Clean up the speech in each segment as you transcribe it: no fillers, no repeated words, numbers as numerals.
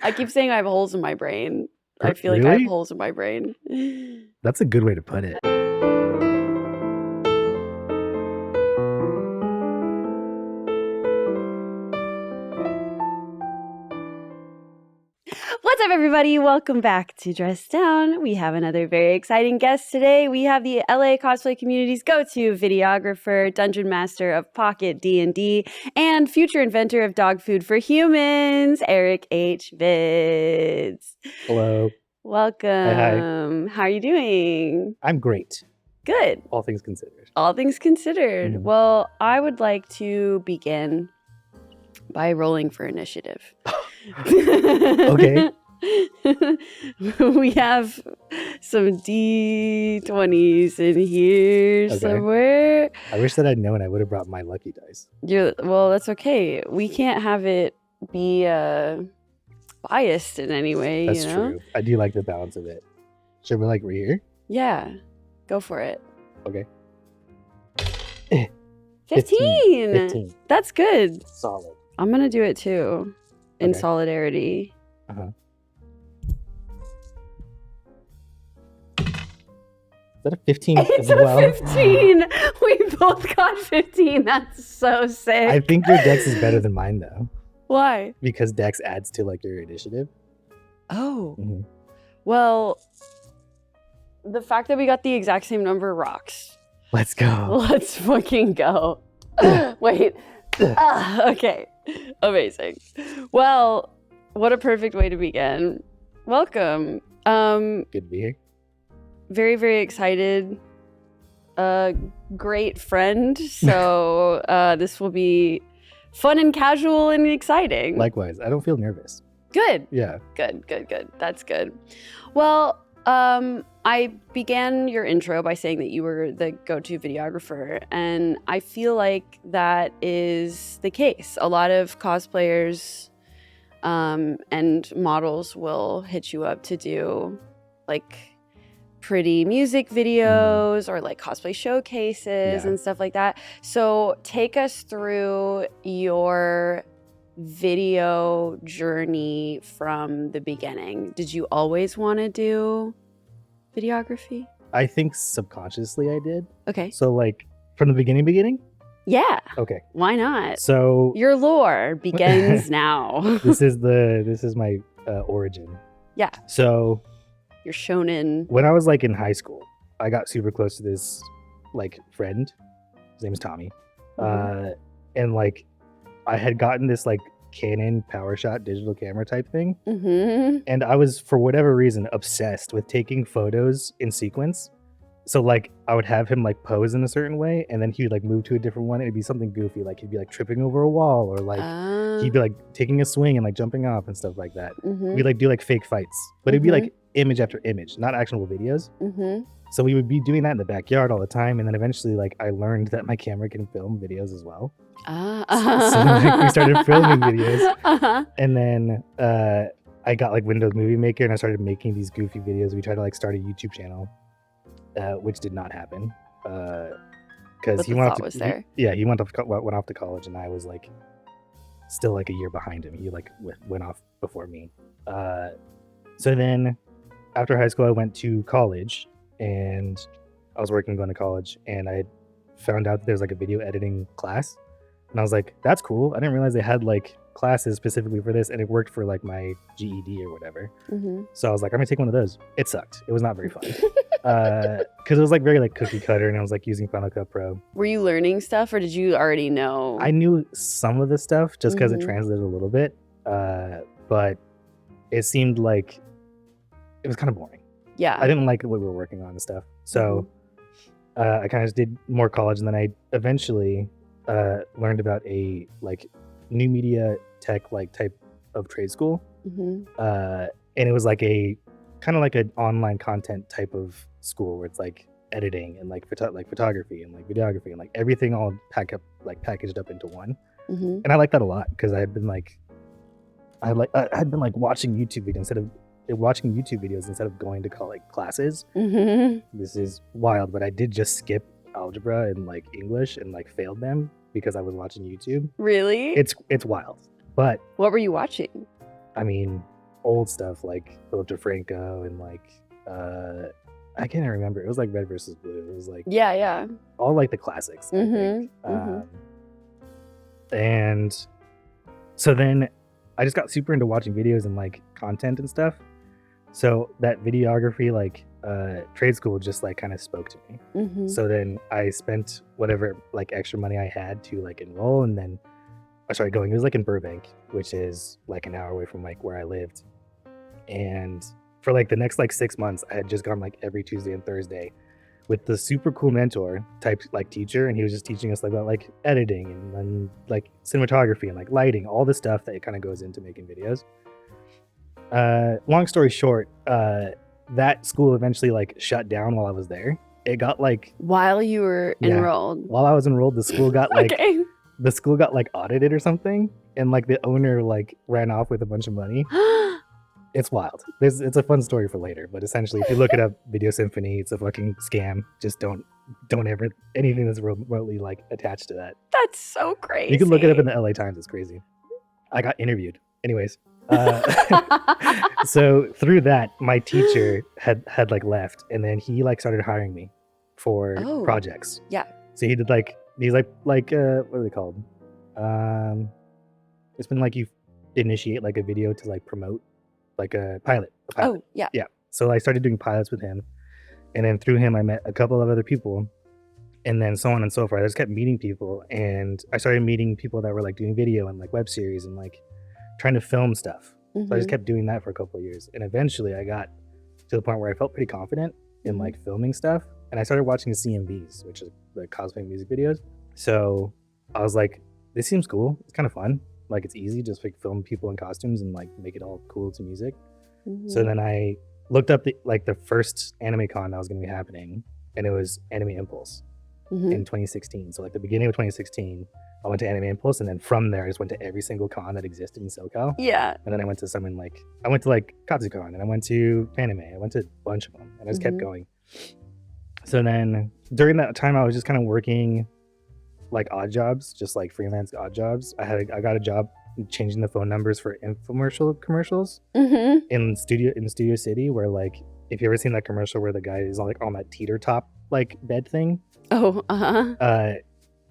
I keep saying I have holes in my brain. I feel like I have holes in my brain. That's a good way to put it. What's up, everybody? Welcome back to Dress Down. We have another very exciting guest today. We have the LA cosplay community's go-to videographer, dungeon master of Pocket D&D, and future inventor of dog food for humans, Erickhvids. Hello. Welcome. Hi. How are you doing? I'm great. Good. All things considered. All things considered. Mhm. Well, I would like to begin by rolling for initiative. Okay. We have some D20s in here somewhere. I wish that I'd known. I would have brought my lucky dice. Well, that's okay. We can't have it be biased in any way. That's you know? true. I do like the balance of it. Should we right here? Yeah. Go for it. Okay. 15. 15. That's good. Solid. I'm going to do it too. In Okay. solidarity. Uh-huh. Is that a 15 It's as well? a 15. We both got 15. That's so sick. I think your dex is better than mine though, Why? because dex adds to like your initiative. Oh. Mhm. Well, the fact that we got the exact same number rocks. Let's go. Let's fucking go. Wait. Okay. Amazing. Well, what a perfect way to begin. Welcome. Good to be here. Very, very excited. Great friend. So this will be fun and casual and exciting. Likewise, I don't feel nervous. Good. Yeah. Good. That's good. Well, I began your intro by saying that you were the go-to videographer, and I feel like that is the case. A lot of cosplayers and models will hit you up to do like pretty music videos or like cosplay showcases and stuff like that. So take us through your video journey from the beginning. Did you always want to do videography? I think subconsciously I did. Okay. So like from the beginning? Yeah. Okay. Why not? So Your lore begins now. this is my origin. Yeah. So You're shonen. when I was like in high school, I got super close to this like friend. His name is Tommy. And like I had gotten this like Canon PowerShot digital camera type thing. Mm-hmm. And I was, for whatever reason, obsessed with taking photos in sequence. So like I would have him like pose in a certain way, and then he would like move to a different one. It'd be something goofy, like he'd be like tripping over a wall, or like he'd be like taking a swing and like jumping off and stuff like that. Mm-hmm. We'd like do like fake fights, but it'd be like image after image, not actual videos. Mm-hmm. So we would be doing that in the backyard all the time, and then eventually like I learned that my camera can film videos as well. So like, we started filming videos, and then I got like Windows Movie Maker, and I started making these goofy videos. We tried to like start a YouTube channel, which did not happen because he went off to, he went off to college, and I was like still like a year behind him. He like went off before me. So then after high school, I went to college, and I was going to college, and I found out that there's like a video editing class. And I was like, that's cool. I didn't realize they had like classes specifically for this, and it worked for like my GED or whatever. Mm-hmm. So I was like, I'm gonna take one of those. It sucked. It was not very fun because it was like very like cookie cutter, and I was like using Final Cut Pro. Were you learning stuff, or did you already know? I knew some of the stuff just because it translated a little bit, but it seemed like it was kind of boring. Yeah. I didn't like what we were working on and stuff. So I kind of just did more college, and then I eventually learned about a like new media tech like type of trade school, and it was like a kind of like an online content type of school where it's like editing and like photography and like videography and like everything all packaged up into one. And I like that a lot because I had been like watching YouTube videos instead of going to classes. This is wild, but I did just skip algebra and like English and like failed them because I was watching YouTube. Really? It's wild. But what were you watching? I mean, old stuff like Philip DeFranco and like I can't remember. It was like Red versus Blue. It was like Yeah. all like the classics. I think. And so then I just got super into watching videos and like content and stuff. So that videography like trade school just like kind of spoke to me. So then I spent whatever like extra money I had to like enroll, and then I started going. It was like in Burbank, which is like an hour away from like where I lived. And for like the next like 6 months, I had just gone like every Tuesday and Thursday with the super cool mentor type like teacher, and he was just teaching us like about like editing and then like cinematography and like lighting, all the stuff that kind of goes into making videos. Long story short, that school eventually like shut down while I was there. It got like while you were enrolled. While I was enrolled, the school got like the school got like audited or something, and like the owner like ran off with a bunch of money. It's wild. It's a fun story for later, but essentially, if you look it up, Video Symphony, it's a fucking scam. Just don't ever anything that's remotely like attached to that. That's so crazy. You can look it up in the LA Times. It's crazy. I got interviewed. Anyways, so through that, my teacher had like left, and then he like started hiring me for projects. Yeah. So he's like what are they called? It's been like you initiate like a video to like promote. Like a pilot. Oh, yeah. Yeah. So I started doing pilots with him. And then through him, I met a couple of other people. And then so on and so forth. I just kept meeting people. And I started meeting people that were like doing video and like web series and like trying to film stuff. So I just kept doing that for a couple of years. And eventually I got to the point where I felt pretty confident in like filming stuff. And I started watching CMVs, which is the cosplay music videos. So I was like, this seems cool. It's kind of fun. Like it's easy, just like film people in costumes and like make it all cool to music. So then I looked up the first anime con that was going to be happening, and it was Anime Impulse in 2016. So like the beginning of 2016, I went to Anime Impulse, and then from there I just went to every single con that existed in SoCal. Yeah. And then I went to KatsuCon, and I went to Anime. I went to a bunch of them, and I just kept going. So then during that time, I was just kind of working like odd jobs, just like freelance odd jobs. I got a job changing the phone numbers for infomercial commercials in Studio City, where like if you ever seen that commercial where the guy is like on that teeter top like bed thing. And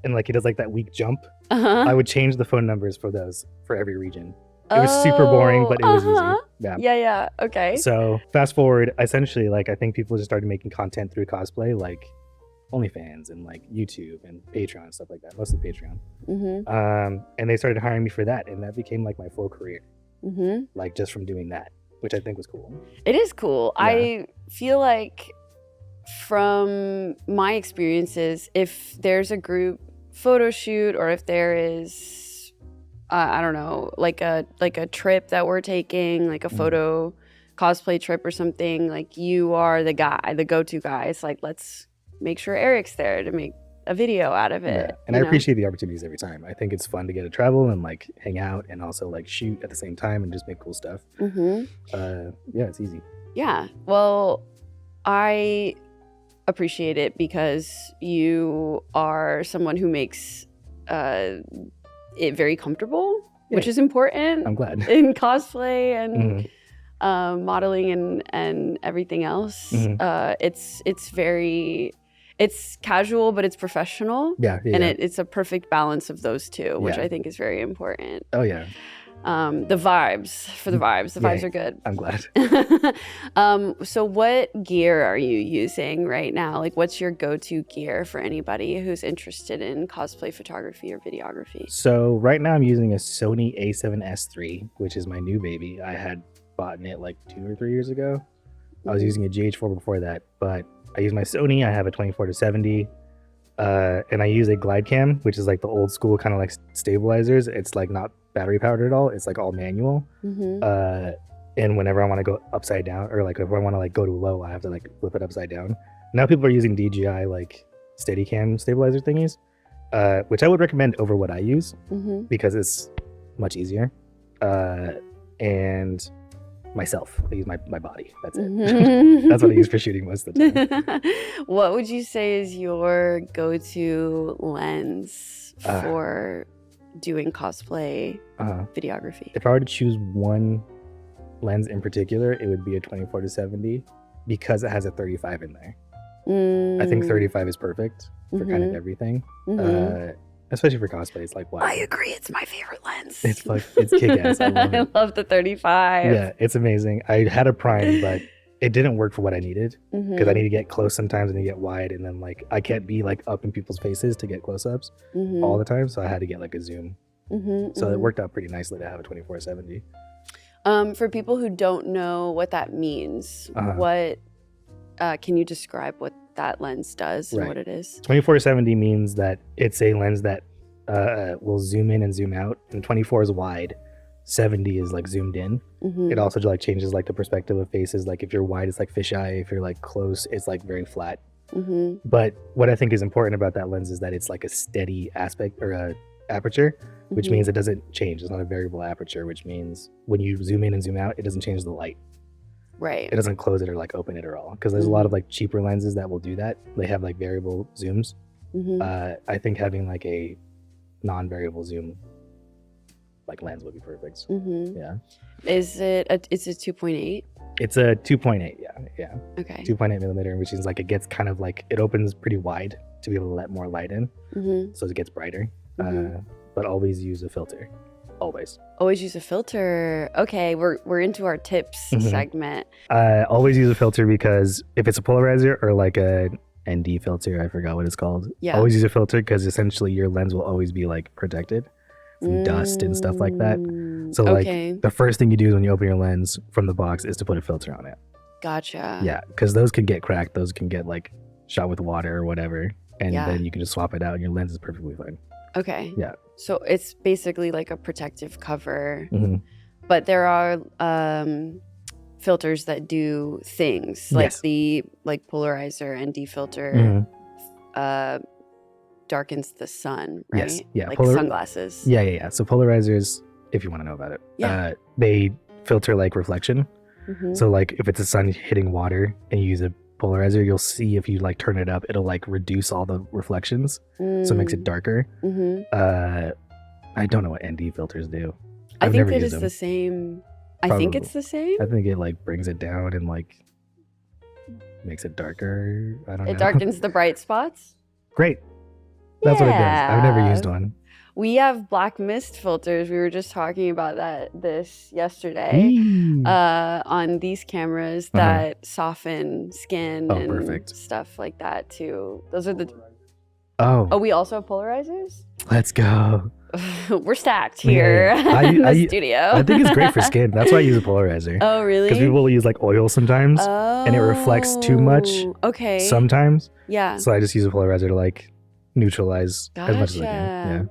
like he does like that weak jump. I would change the phone numbers for those for every region. It was super boring, but it was easy. Yeah. Okay. So fast forward, essentially, like I think people just started making content through cosplay, like OnlyFans and like YouTube and Patreon and stuff like that, mostly Patreon. And they started hiring me for that, and that became like my full career, like just from doing that, which I think was cool. It is cool. Yeah. I feel like from my experiences, if there's a group photo shoot or if there is, I don't know, like a trip that we're taking, like a photo cosplay trip or something, like you are the guy, the go-to guy. It's like, let's make sure Erick's there to make a video out of it. Yeah. And I appreciate the opportunities every time. I think it's fun to get to travel and like hang out and also like shoot at the same time and just make cool stuff. Yeah, it's easy. Yeah. Well, I appreciate it because you are someone who makes it very comfortable, which is important. I'm glad. In cosplay and modeling and everything else. It's casual, but it's professional. Yeah. And it's a perfect balance of those two, which I think is very important. Oh, yeah. The vibes are good. I'm glad. So what gear are you using right now? Like, what's your go-to gear for anybody who's interested in cosplay photography or videography? So right now I'm using a Sony a7S III, which is my new baby. I had bought it like 2 or 3 years ago. I was using a GH4 before that, but I use my Sony. I have a 24-70, and I use a glide cam, which is like the old school kind of like stabilizers. It's like not battery powered at all. It's like all manual. And whenever I want to go upside down, or like if I want to like go to low, I have to like flip it upside down. Now people are using DJI like Steadicam stabilizer thingies, which I would recommend over what I use because it's much easier. And myself, I use my body. That's it. That's what I use for shooting most of the time. What would you say is your go-to lens for doing cosplay videography? If I were to choose one lens in particular, it would be a 24-70 because it has a 35 in there. I think 35 is perfect for kind of everything. Especially for cosplay. It's like, wow. I agree. It's my favorite lens. It's kick-ass. I love it. I love the 35. Yeah, it's amazing. I had a prime, but it didn't work for what I needed because I need to get close sometimes and I get wide, and then like I can't be like up in people's faces to get close-ups all the time, so I had to get like a zoom. So it worked out pretty nicely to have a 24-70. For people who don't know what that means, what can you describe what that lens does and what it is? 24-70 means that it's a lens that will zoom in and zoom out, and 24 is wide, 70 is like zoomed in. It also like changes like the perspective of faces. Like if you're wide, it's like fisheye. If you're like close, it's like very flat. But what I think is important about that lens is that it's like a steady aspect or a aperture, which means it doesn't change. It's not a variable aperture, which means when you zoom in and zoom out, it doesn't change the light. Right. It doesn't close it or like open it at all. Because there's a lot of like cheaper lenses that will do that. They have like variable zooms. I think having like a non-variable zoom like lens would be perfect. Yeah. Is it 2.8? It's a 2.8. Yeah. Okay. 2.8 millimeter, which is like it gets kind of like it opens pretty wide to be able to let more light in, so it gets brighter. But always use a filter. Always use a filter. Okay, we're into our tips segment. Always use a filter because if it's a polarizer or like a ND filter, I forgot what it's called. Yeah. Always use a filter because essentially your lens will always be like protected from dust and stuff like that. So like the first thing you do when you open your lens from the box is to put a filter on it. Gotcha. Yeah, because those can get cracked. Those can get like shot with water or whatever, and then you can just swap it out and your lens is perfectly fine. Okay. Yeah. So it's basically like a protective cover, but there are filters that do things like the polarizer ND filter darkens the sun, right? Yes. Yeah. Like sunglasses. Yeah. So polarizers, if you want to know about it, they filter like reflection. So like if it's the sun hitting water and you use a polarizer, you'll see if you like turn it up, it'll like reduce all the reflections, so it makes it darker. I don't know what ND filters do. I think it is the same. Probably. I think it's the same. I think it like brings it down and like makes it darker. I don't know. It darkens the bright spots. Great. That's what it does. I've never used one. We have black mist filters. We were just talking about this yesterday on these cameras that soften skin and stuff like that too. Those are the... Oh, we also have polarizers? Let's go. We're stacked here in the studio. I think it's great for skin. That's why I use a polarizer. Oh, really? Because people will use like oil sometimes and it reflects too much sometimes. Yeah. So I just use a polarizer to like neutralize as much as I can. Yeah.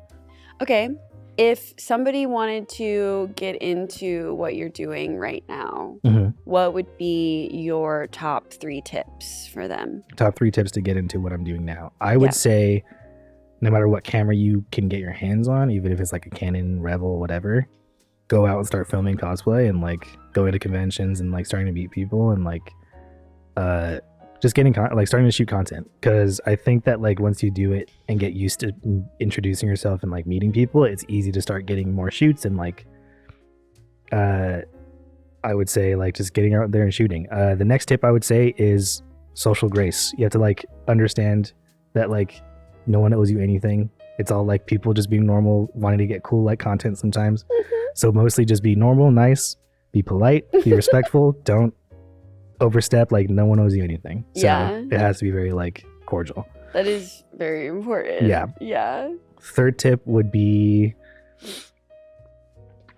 Okay, if somebody wanted to get into what you're doing right now, what would be your top 3 tips for them? Top 3 tips to get into what I'm doing now. I would say no matter what camera you can get your hands on, even if it's like a Canon, Rebel, whatever, go out and start filming cosplay and like going to conventions and like starting to meet people and like just getting starting to shoot content, because I think that like once you do it and get used to introducing yourself and like meeting people, it's easy to start getting more shoots and like I would say like just getting out there and shooting. The next tip I would say is social grace. You have to like understand that like no one owes you anything. It's all like people just being normal, wanting to get cool like content sometimes. So mostly just be normal, nice, be polite, be respectful, don't overstep. Like no one owes you anything, so it has to be very like cordial. That is very important. Yeah. Third tip would be,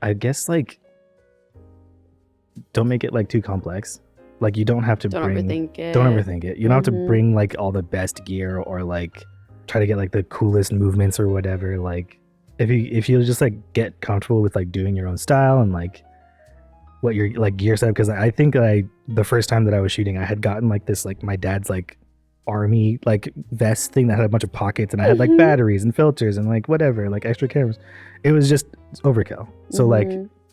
I guess, like don't make it like too complex. Like you don't have to don't overthink it. You don't have to bring like all the best gear or like try to get like the coolest movements or whatever. Like if you just like get comfortable with like doing your own style and like what your like gear set, because I think the first time that I was shooting, I had gotten like this like my dad's like army like vest thing that had a bunch of pockets, and I had like batteries and filters and like whatever, like extra cameras. It was just overkill. So like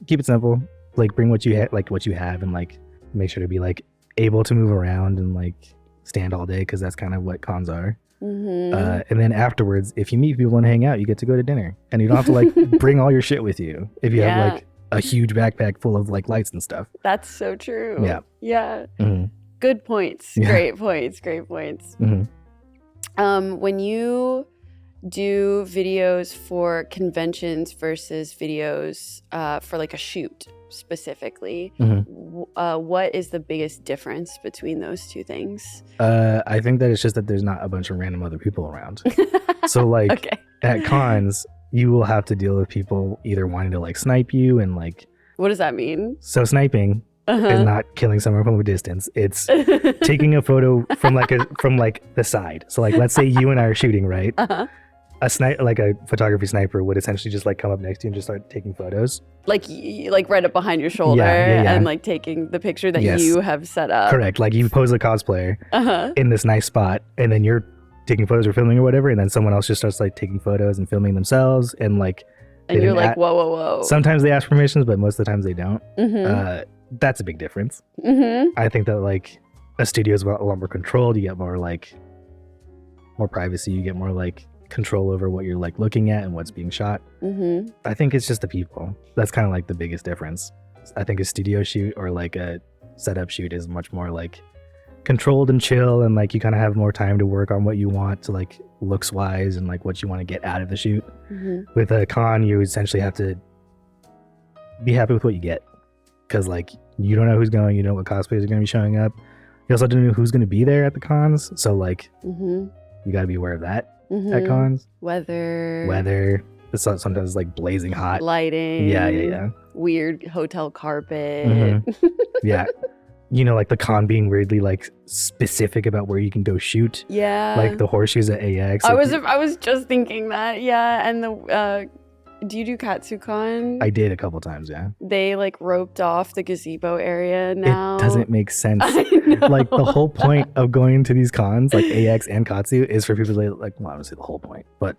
keep it simple, like bring what you have and like make sure to be like able to move around and like stand all day, because that's kind of what cons are. And then afterwards, if you meet people and hang out, you get to go to dinner, and you don't have to like bring all your shit with you. If you have like a huge backpack full of like lights and stuff. That's so true. Yeah. Yeah. Mm-hmm. Good points. Yeah. Great points. Great points. Mm-hmm. When you do videos for conventions versus videos for like a shoot specifically, what is the biggest difference between those two things? I think that it's just that there's not a bunch of random other people around. So like at cons, you will have to deal with people either wanting to like snipe you and like. What does that mean? So sniping is not killing someone from a distance. It's taking a photo from the side. So like let's say you and I are shooting, right? Like a photography sniper would essentially just like come up next to you and just start taking photos. Like right up behind your shoulder and like taking the picture that you have set up. Correct. Like you pose a cosplayer in this nice spot and then you're taking photos or filming or whatever, and then someone else just starts like taking photos and filming themselves and like. And you're like, whoa. Sometimes they ask permissions, but most of the times they don't. That's a big difference. I think that like a studio is a lot more controlled. You get more privacy. You get more like control over what you're like looking at and what's being shot. I think it's just the people. That's kind of like the biggest difference. I think a studio shoot or like a setup shoot is much more like controlled and chill, and like you kind of have more time to work on what you want to like looks wise and like what you want to get out of the shoot. With a con, you essentially have to be happy with what you get, because like you don't know who's going, you don't know what cosplayers are going to be showing up. You also don't know who's going to be there at the cons, so like you got to be aware of that. At cons, weather. It's sometimes like blazing hot, lighting. Yeah. Weird hotel carpet. Yeah, you know, like the con being weirdly like specific about where you can go shoot. Yeah, like the horseshoes at AX. I was just thinking that. Yeah, and the do you do KatsuCon? I did a couple times. Yeah, they like roped off the gazebo area now. It doesn't make sense. Like the whole point of going to these cons, like AX and Katsu, is for people to like, well, I don't say the whole point, but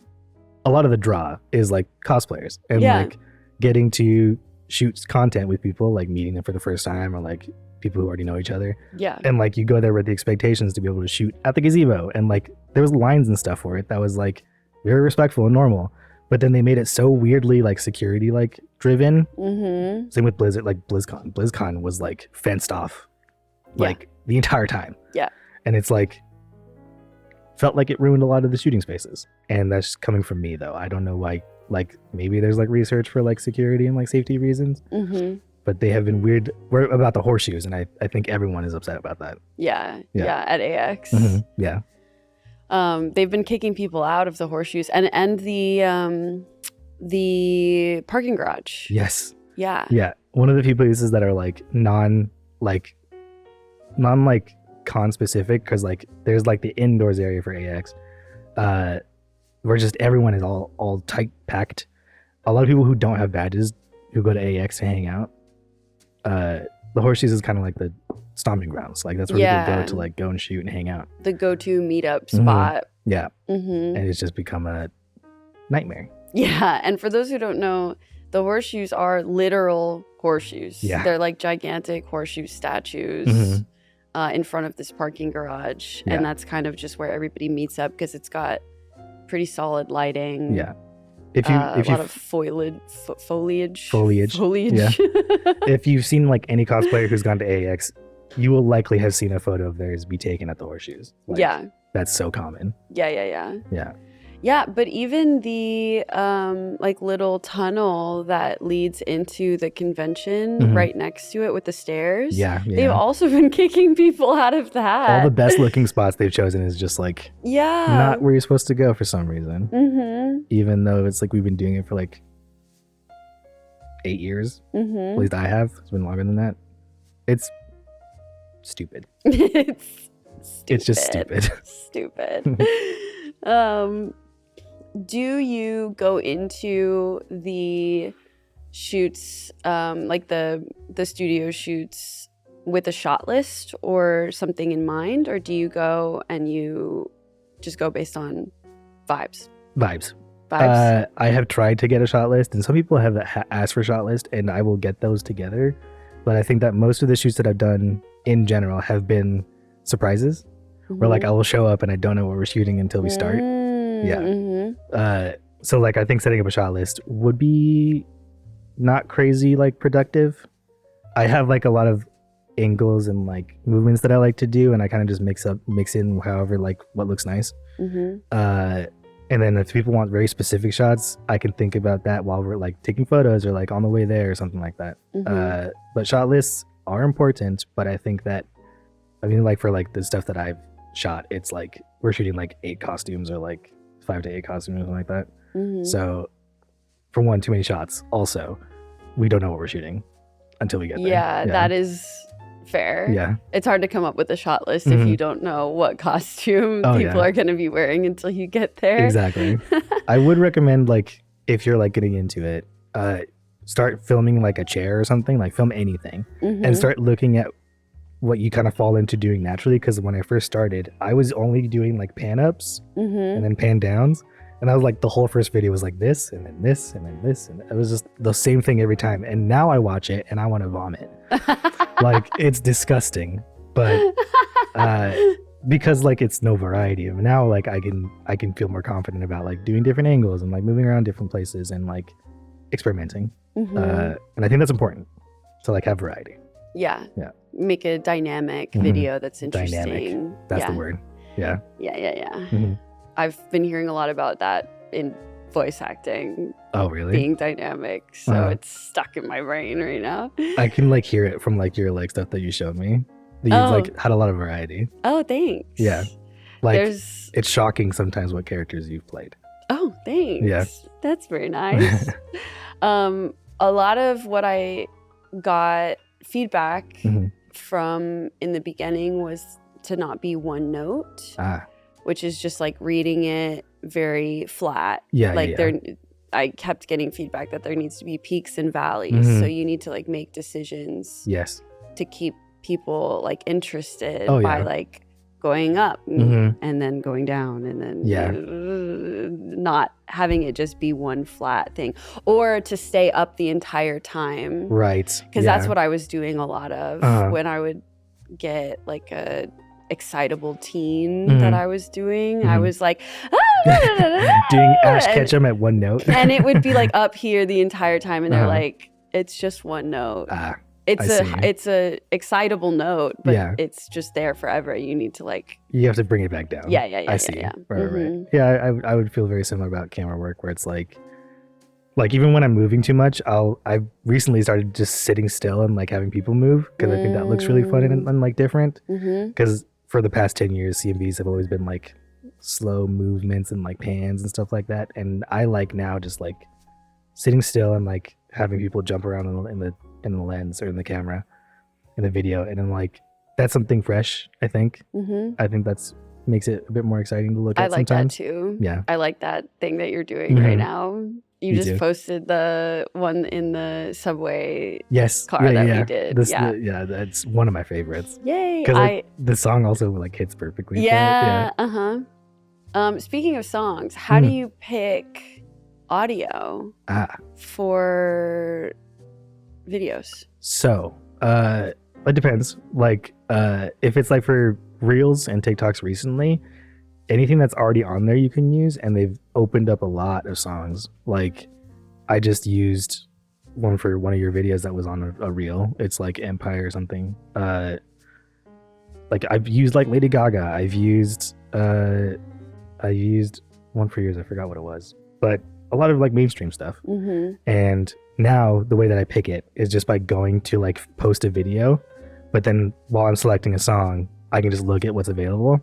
a lot of the draw is like cosplayers and like getting to shoot content with people, like meeting them for the first time, or like people who already know each other. Yeah. And like you go there with the expectations to be able to shoot at the gazebo, and like there was lines and stuff for it that was like very respectful and normal. But then they made it so weirdly like security like driven. Same with Blizzard, like BlizzCon. BlizzCon was like fenced off like the entire time. Yeah. And it's like felt like it ruined a lot of the shooting spaces. And that's coming from me though. I don't know why, like maybe there's like research for like security and like safety reasons. But they have been weird about the horseshoes, and I think everyone is upset about that. Yeah, at AX. Yeah. They've been kicking people out of the horseshoes and the parking garage. Yes. Yeah. Yeah. One of the few places that are like non con specific, because like there's like the indoors area for AX, where just everyone is all tight packed. A lot of people who don't have badges who go to AX to hang out. The horseshoes is kind of like the stomping grounds. Like that's where people go to like go and shoot and hang out. The go-to meetup spot. Yeah. And it's just become a nightmare. Yeah. And for those who don't know, the horseshoes are literal horseshoes. Yeah. They're like gigantic horseshoe statues in front of this parking garage. Yeah. And that's kind of just where everybody meets up, because it's got pretty solid lighting. Yeah. If you a lot of foliage. Yeah. If you've seen like any cosplayer who's gone to AX, you will likely have seen a photo of theirs be taken at the horseshoes. Like, that's so common. Yeah, but even the like little tunnel that leads into the convention right next to it with the stairs. They've also been kicking people out of that. All the best looking spots they've chosen is just like not where you're supposed to go for some reason. Even though it's like we've been doing it for like 8 years. At least I have. It's been longer than that. It's stupid. It's just stupid. Do you go into the shoots, like the studio shoots, with a shot list or something in mind, or do you go and you just go based on vibes? Vibes. I have tried to get a shot list, and some people have asked for a shot list, and I will get those together. But I think that most of the shoots that I've done in general have been surprises, where like I will show up and I don't know what we're shooting until we start. So like I think setting up a shot list would be not crazy like productive. I have like a lot of angles and like movements that I like to do, and I kind of just mix in however like what looks nice. And then if people want very specific shots, I can think about that while we're like taking photos or like on the way there or something like that. But shot lists are important, but I think that, I mean, like for like the stuff that I've shot, it's like we're shooting like 8 costumes or like 5 to 8 costumes or something like that. So for one, too many shots. Also, we don't know what we're shooting until we get there. Yeah, that is fair. Yeah. It's hard to come up with a shot list if you don't know what costume people are going to be wearing until you get there. Exactly. I would recommend, like, if you're like getting into it, start filming like a chair or something, like film anything and start looking at what you kind of fall into doing naturally. Because when I first started, I was only doing like pan ups and then pan downs. And I was like, the whole first video was like this, and then this, and then this. And it was just the same thing every time. And now I watch it and I want to vomit. Like, it's disgusting. But because like it's no variety. And now like I can feel more confident about like doing different angles and like moving around different places and like experimenting. And I think that's important to like have variety. Yeah. Make a dynamic video that's interesting. Dynamic. That's the word. Yeah. I've been hearing a lot about that in voice acting. Oh, really? Being dynamic. So it's stuck in my brain right now. I can like hear it from like your like stuff that you showed me. You've like had a lot of variety. Oh, thanks. Yeah. Like it's shocking sometimes what characters you've played. Oh, thanks. Yeah. That's very nice. A lot of what I got feedback from in the beginning was to not be one note. Which is just like reading it very flat. I kept getting feedback that there needs to be peaks and valleys. So you need to like make decisions. Yes. To keep people like interested by like going up and then going down and then not having it just be one flat thing, or to stay up the entire time. Right. Because that's what I was doing a lot of when I would get like a excitable teen that I was doing. I was like doing Ash Ketchum at one note. And it would be like up here the entire time, and they're like, it's just one note. It's a excitable note, but it's just there forever. You need to like, you have to bring it back down. I see. Right. Yeah, I would feel very similar about camera work, where it's like even when I'm moving too much, I've recently started just sitting still and like having people move, because I think that looks really fun and like different. Because for the past 10 years, CMVs have always been like slow movements and like pans and stuff like that. And I like now just like sitting still and like having people jump around in the lens or in the camera in the video. And then like, that's something fresh, I think. I think that's makes it a bit more exciting to look at sometimes. I like that too. Yeah. I like that thing that you're doing right now. You just posted the one in the subway car that we did. That's one of my favorites. Yay. Because like, the song also like hits perfectly. Speaking of songs, how do you pick audio for videos? So it depends. Like if it's like for Reels and TikToks recently, anything that's already on there you can use, and they've opened up a lot of songs. Like I just used one for one of your videos that was on a reel. It's like Empire or something. Like I've used like Lady Gaga. I used one for yours. I forgot what it was, but a lot of like mainstream stuff. And now the way that I pick it is just by going to like post a video, but then while I'm selecting a song, I can just look at what's available.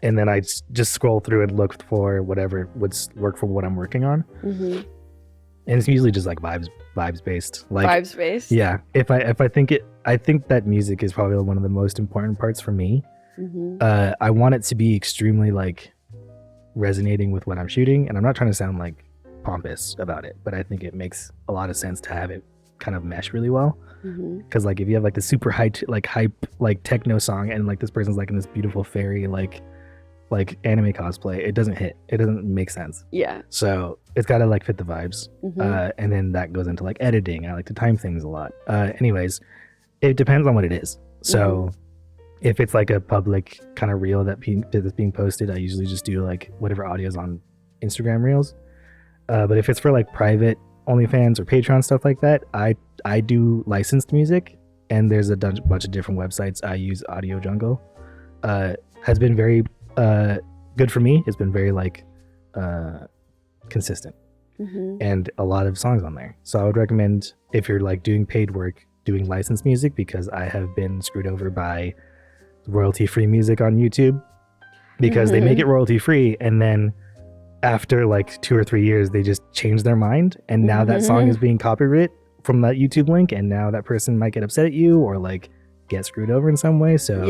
And then I just scroll through and look for whatever would work for what I'm working on. And it's usually just like vibes based. Like vibes based. Yeah. If I think I think that music is probably one of the most important parts for me. I want it to be extremely like resonating with what I'm shooting, and I'm not trying to sound like pompous about it, but I think it makes a lot of sense to have it kind of mesh really well. Because like if you have like the super hype like techno song, and like this person's like in this beautiful fairy like anime cosplay, it doesn't hit. It doesn't make sense. Yeah. So it's got to like fit the vibes. And then that goes into like editing. I like to time things a lot. Anyways, it depends on what it is. So if it's like a public kind of reel that's being posted, I usually just do like whatever audio is on Instagram reels. But if it's for like private OnlyFans or Patreon, stuff like that, I do licensed music, and there's a bunch of different websites. I use Audio Jungle. Has been very good for me. It's been very like consistent, and a lot of songs on there. So I would recommend, if you're like doing paid work, doing licensed music, because I have been screwed over by royalty-free music on YouTube, because they make it royalty-free, and then after like 2 or 3 years they just change their mind, and now that song is being copyrighted from that YouTube link, and now that person might get upset at you or like get screwed over in some way. So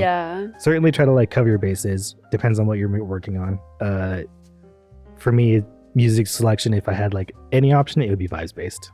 certainly try to like cover your bases. Depends on what you're working on. For me, music selection, if I had like any option, it would be vibes based.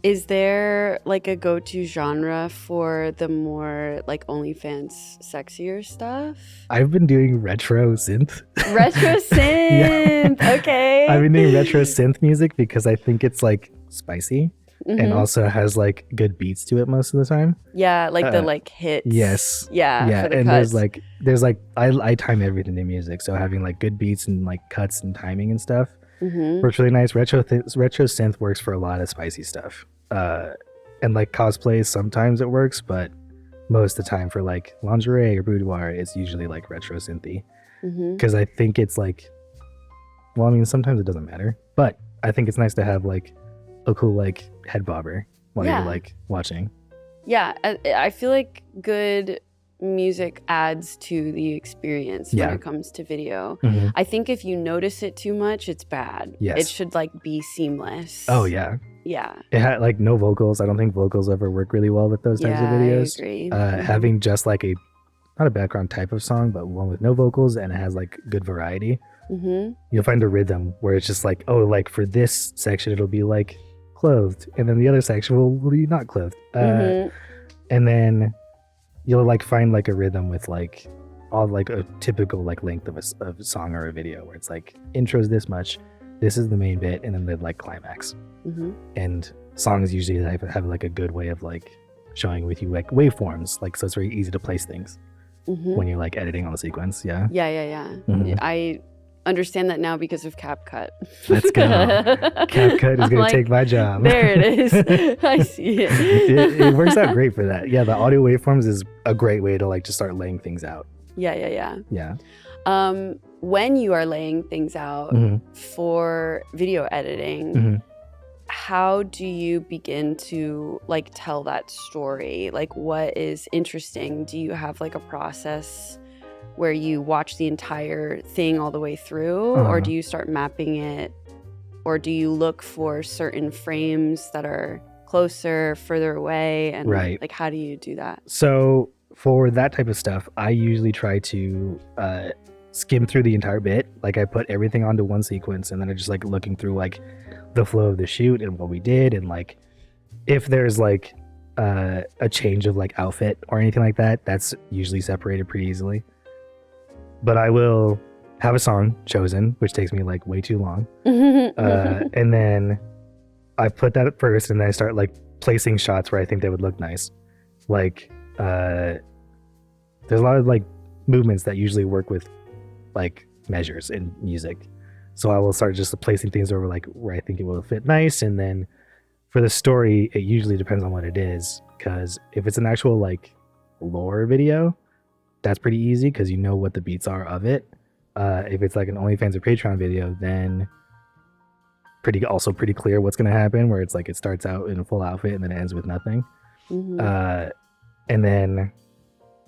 Is there like a go-to genre for the more like OnlyFans sexier stuff? I've been doing retro synth. Retro synth. Okay. I've been doing retro synth music because I think it's like spicy and also has like good beats to it most of the time. Yeah, like the like hits. Yes. Yeah. For the and cuts. there's like I time everything in music, so having like good beats and like cuts and timing and stuff works really nice. Retro synth works for a lot of spicy stuff. And like cosplay, sometimes it works, but most of the time for like lingerie or boudoir, it's usually like retro synthy. Because I think it's like, well, I mean, sometimes it doesn't matter, but I think it's nice to have like a cool like head bobber while you're like watching. Yeah, I feel like good music adds to the experience when it comes to video. I think if you notice it too much, it's bad. It should like be seamless. Oh yeah. Yeah. It had like no vocals. I don't think vocals ever work really well with those types of videos. I agree. Having just like not a background type of song, but one with no vocals, and it has like good variety. You'll find a rhythm where it's just like, oh, like for this section, it'll be like clothed, and then the other section will be not clothed. And then you'll like find like a rhythm with like all like a typical like length of a song or a video, where it's like intros this much, this is the main bit, and then the like climax. And songs usually have like a good way of like showing with you like waveforms, like, so it's very easy to place things when you're like editing on the sequence. I understand that now because of CapCut. Let's go. CapCut is gonna take my job. There it is. I see it. It works out great for that. Yeah, the audio waveforms is a great way to like just start laying things out. Yeah. When you are laying things out for video editing, how do you begin to like tell that story? Like, what is interesting? Do you have like a process where you watch the entire thing all the way through, or do you start mapping it, or do you look for certain frames that are closer, further away, and like how do you do that? So for that type of stuff, I usually try to skim through the entire bit. Like I put everything onto one sequence, and then I just like looking through like the flow of the shoot and what we did, and like if there's like a change of like outfit or anything like that, that's usually separated pretty easily. But I will have a song chosen, which takes me like way too long, and then I put that at first, and then I start like placing shots where I think they would look nice. Like there's a lot of like movements that usually work with like measures in music, so I will start just placing things over like where I think it will fit nice. And then for the story, it usually depends on what it is, because if it's an actual like lore video, that's pretty easy because you know what the beats are of it. If it's like an OnlyFans or Patreon video, then pretty clear what's going to happen, where it's like it starts out in a full outfit and then it ends with nothing. And then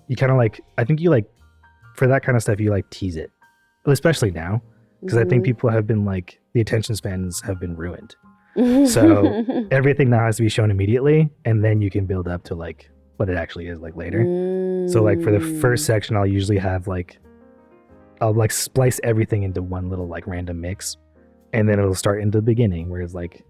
you kind of like, I think you like, for that kind of stuff, you like tease it, especially now, because I think people have been like, the attention spans have been ruined. So everything now has to be shown immediately, and then you can build up to like what it actually is like later. So like for the first section, I'll usually have like, I'll like splice everything into one little like random mix, and then it'll start in the beginning, whereas like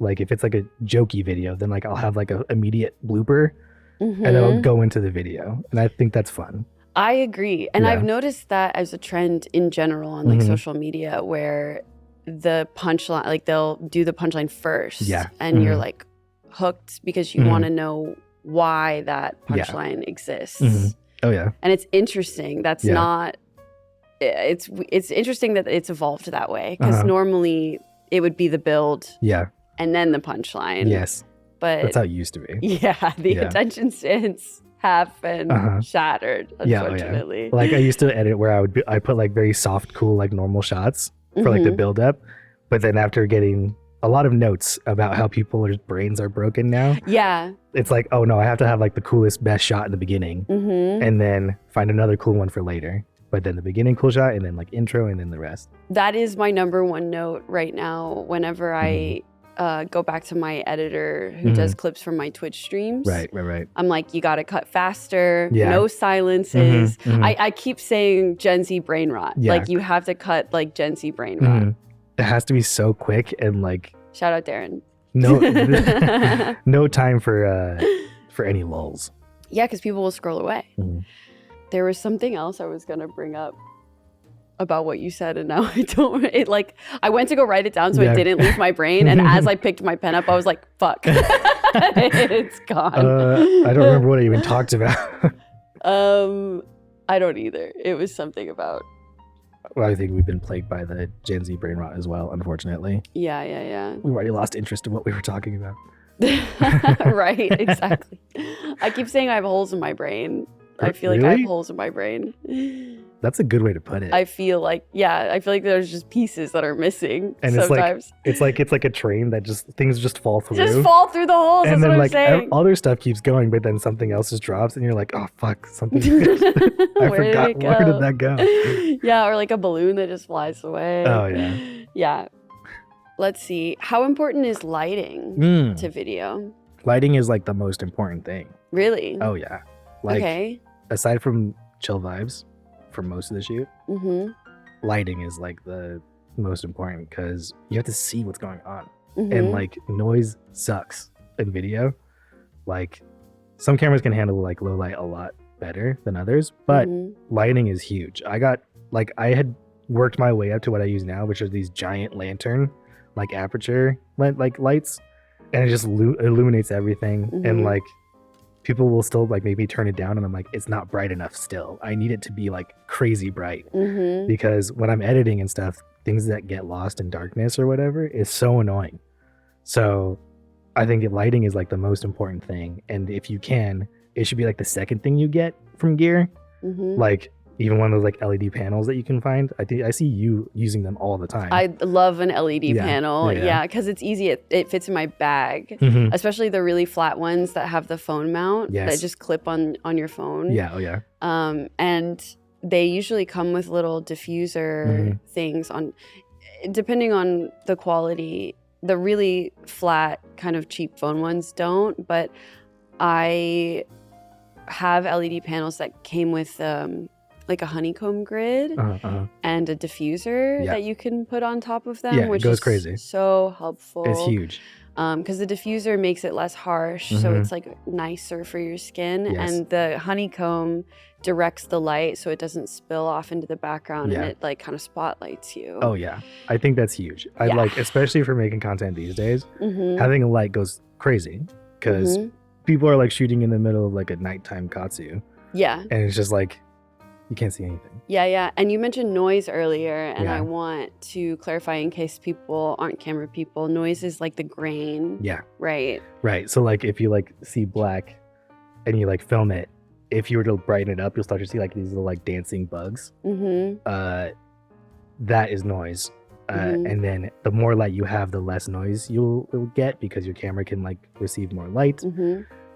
if it's like a jokey video, then like I'll have like a immediate blooper, and then I'll go into the video, and I think that's fun. I agree. And I've noticed that as a trend in general on like social media, where the punchline, like they'll do the punchline first, and you're like hooked because you want to know why that punchline exists. Oh yeah. And it's interesting. That's not, it's interesting that it's evolved that way, because normally it would be the build Yeah. and then the punchline. Yes. But that's how it used to be. Yeah, the attention spans have been shattered, unfortunately. Yeah. Like I used to edit where I put like very soft, cool, like normal shots for like the build up. But then after getting a lot of notes about how people's brains are broken now. Yeah. It's like, oh no, I have to have like the coolest, best shot in the beginning and then find another cool one for later. But then the beginning cool shot and then like intro and then the rest. That is my number one note right now whenever I go back to my editor who does clips from my Twitch streams. Right. I'm like, you got to cut faster, no silences. I keep saying Gen Z brain rot. Yeah. Like you have to cut like Gen Z brain rot. It has to be so quick and like shout out Darren. No time for any lulls. Yeah, because people will scroll away. There was something else I was gonna bring up about what you said, and now I don't. It like I went to go write it down so it didn't leave my brain, and as I picked my pen up, I was like, "Fuck, it's gone." I don't remember what I even talked about. I don't either. It was something about. Well, I think we've been plagued by the Gen Z brain rot as well, unfortunately. Yeah. We've already lost interest in what we were talking about. Right, exactly. I keep saying I have holes in my brain. I feel like I have holes in my brain. That's a good way to put it. I feel like there's just pieces that are missing and sometimes. It's like a train that things just fall through. Just fall through the holes, and that's then what I'm like saying. Other stuff keeps going, but then something else just drops and you're like, oh fuck, something I forgot. Where did that go? Yeah, or like a balloon that just flies away. Oh yeah. Yeah. Let's see. How important is lighting to video? Lighting is like the most important thing. Really? Oh yeah. Like aside from chill vibes for most of the shoot, lighting is like the most important because you have to see what's going on. And like noise sucks in video. Like some cameras can handle like low light a lot better than others, but lighting is huge. I had worked my way up to what I use now, which are these giant lantern like aperture like lights, and it just illuminates everything. And like people will still like maybe turn it down and I'm like, it's not bright enough still. I need it to be like crazy bright because when I'm editing and stuff, things that get lost in darkness or whatever is so annoying. So I think lighting is like the most important thing. And if you can, it should be like the second thing you get from gear. Like even one of those like LED panels that you can find. I see you using them all the time. I love an LED panel. Yeah, because it's easy. It fits in my bag, especially the really flat ones that have the phone mount that just clip on your phone. Yeah, oh yeah. And they usually come with little diffuser things on, depending on the quality. The really flat kind of cheap phone ones don't, but I have LED panels that came with like a honeycomb grid and a diffuser that you can put on top of them, which goes is crazy. So helpful. It's huge. Because the diffuser makes it less harsh, so it's like nicer for your skin, and the honeycomb directs the light so it doesn't spill off into the background and it like kind of spotlights you. Oh yeah, I think that's huge. I like, especially for making content these days, having a light goes crazy because people are like shooting in the middle of like a nighttime katsu. Yeah. And it's just like, you can't see anything. Yeah. And you mentioned noise earlier, and I want to clarify in case people aren't camera people, noise is like the grain. Yeah. Right. Right. So like if you like see black and you like film it, if you were to brighten it up, you'll start to see like these little like dancing bugs. That is noise. And then the more light you have, the less noise you'll get because your camera can like receive more light.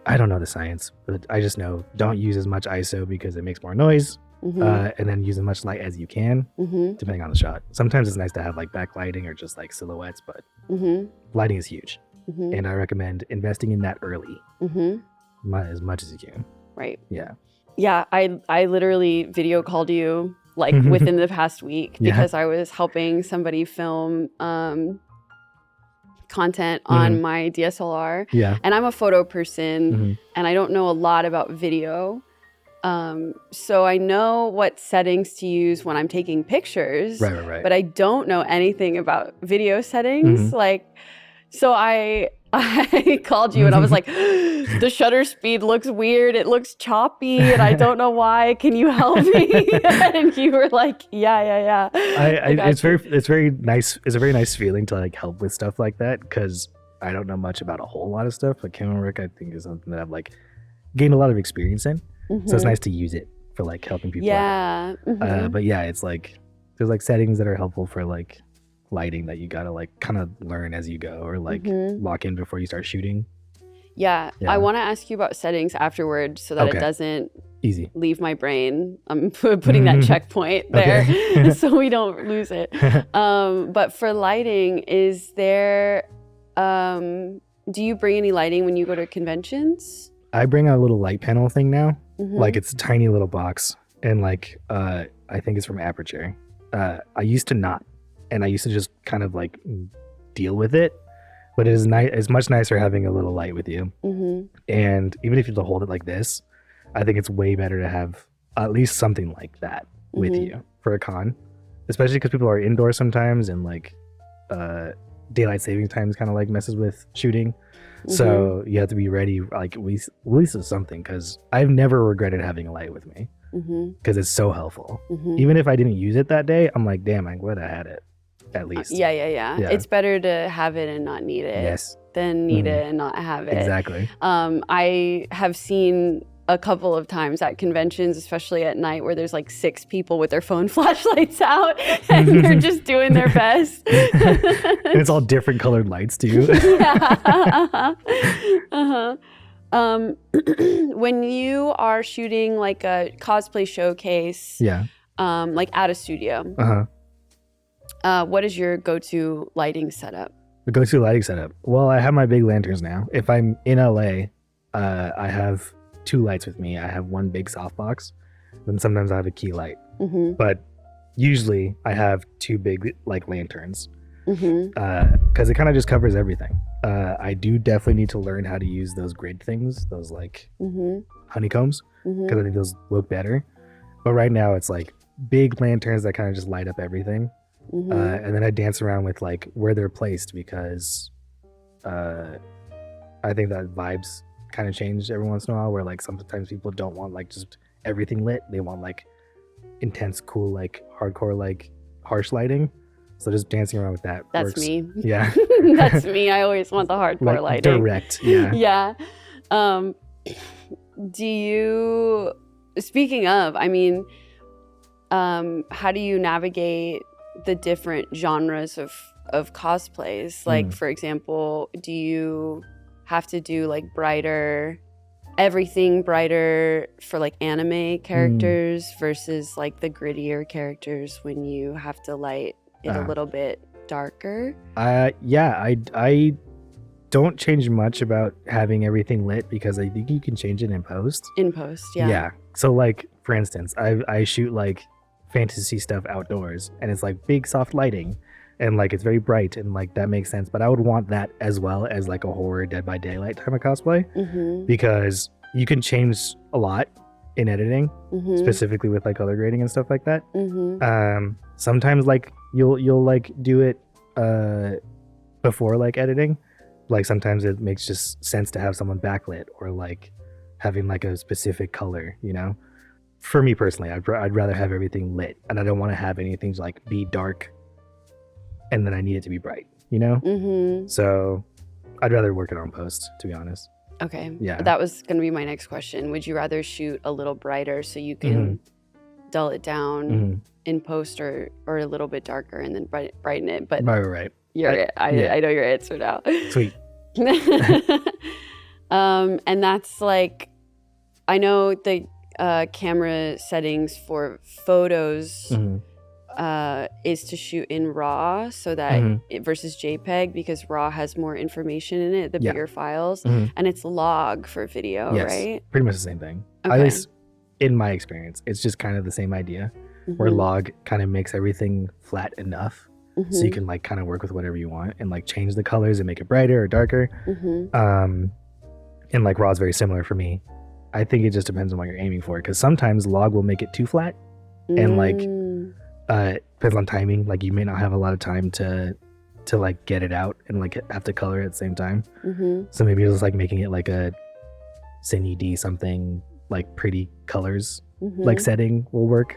I don't know the science, but I just know don't use as much ISO because it makes more noise. And then use as much light as you can, depending on the shot. Sometimes it's nice to have like backlighting or just like silhouettes, but lighting is huge. And I recommend investing in that early, as much as you can. Right. Yeah. Yeah. I literally video called you like within the past week because I was helping somebody film content on my DSLR. Yeah. And I'm a photo person and I don't know a lot about video. So I know what settings to use when I'm taking pictures, right. But I don't know anything about video settings. Like, so I I called you and I was like, the shutter speed looks weird. It looks choppy and I don't know why. Can you help me? And you were like, yeah. It's very nice. It's a very nice feeling to like help with stuff like that because I don't know much about a whole lot of stuff. But camera work, I think, is something that I've like gained a lot of experience in. So it's nice to use it for like helping people out. But yeah, it's like there's like settings that are helpful for like lighting that you gotta like kind of learn as you go or like lock in before you start shooting. Yeah. I want to ask you about settings afterward so that it doesn't leave my brain. I'm putting that checkpoint there so we don't lose it. But for lighting, is there do you bring any lighting when you go to conventions? I bring a little light panel thing now. Like it's a tiny little box and like I think it's from Aperture. I used to not. And I used to just kind of like deal with it, but it is nice. It's much nicer having a little light with you. And even if you hold it like this, I think it's way better to have at least something like that with you for a con, especially because people are indoors sometimes and like daylight saving times kind of like messes with shooting. So you have to be ready, like at least with something, because I've never regretted having a light with me because it's so helpful. Even if I didn't use it that day, I'm like, damn, I'm glad I had it. At least. Yeah. It's better to have it and not need it than need it and not have it. Exactly. I have seen a couple of times at conventions, especially at night, where there's like 6 people with their phone flashlights out and they're just doing their best. And it's all different colored lights too. When you are shooting like a cosplay showcase, like at a studio, what is your go-to lighting setup? The go-to lighting setup? Well, I have my big lanterns now. If I'm in LA, I have 2 lights with me. I have one big softbox, then sometimes I have a key light. But usually I have 2 big like lanterns because it kind of just covers everything. I do definitely need to learn how to use those grid things, those like honeycombs, because I think those look better. But right now it's like big lanterns that kind of just light up everything. And then I dance around with like where they're placed because I think that vibes kind of change every once in a while, where like sometimes people don't want like just everything lit. They want like intense, cool, like hardcore, like harsh lighting. So just dancing around with that works. Me. Yeah. That's me. I always want the hardcore like lighting. Direct. Yeah. Do you, speaking of, I mean, how do you navigate the different genres of cosplays? Like, for example, do you have to do like everything brighter for like anime characters versus like the grittier characters when you have to light it a little bit darker? I don't change much about having everything lit because I think you can change it in post. Yeah. So like, for instance, I shoot like fantasy stuff outdoors and it's like big soft lighting and like it's very bright and like that makes sense, but I would want that as well as like a horror Dead by Daylight type of cosplay because you can change a lot in editing, specifically with like color grading and stuff like that. Sometimes like you'll like do it before like editing, like sometimes it makes just sense to have someone backlit or like having like a specific color, you know. For me personally, I'd rather have everything lit, and I don't want to have anything to like be dark and then I need it to be bright, you know? So I'd rather work it on post, to be honest. Okay. Yeah. That was going to be my next question. Would you rather shoot a little brighter so you can dull it down in post, or a little bit darker and then brighten it? But right. I know your answer now. Sweet. And that's like, I know the camera settings for photos is to shoot in RAW, so that versus JPEG, because RAW has more information in it, the bigger files, and it's log for video, right? Pretty much the same thing. At least in my experience, it's just kind of the same idea, where log kind of makes everything flat enough so you can like kind of work with whatever you want and like change the colors and make it brighter or darker. And like RAW is very similar for me. I think it just depends on what you're aiming for, because sometimes log will make it too flat, and like depends on timing. Like you may not have a lot of time to to like get it out and like have to color it at the same time. Mm-hmm. So maybe just like making it like a CND something like pretty colors like setting will work.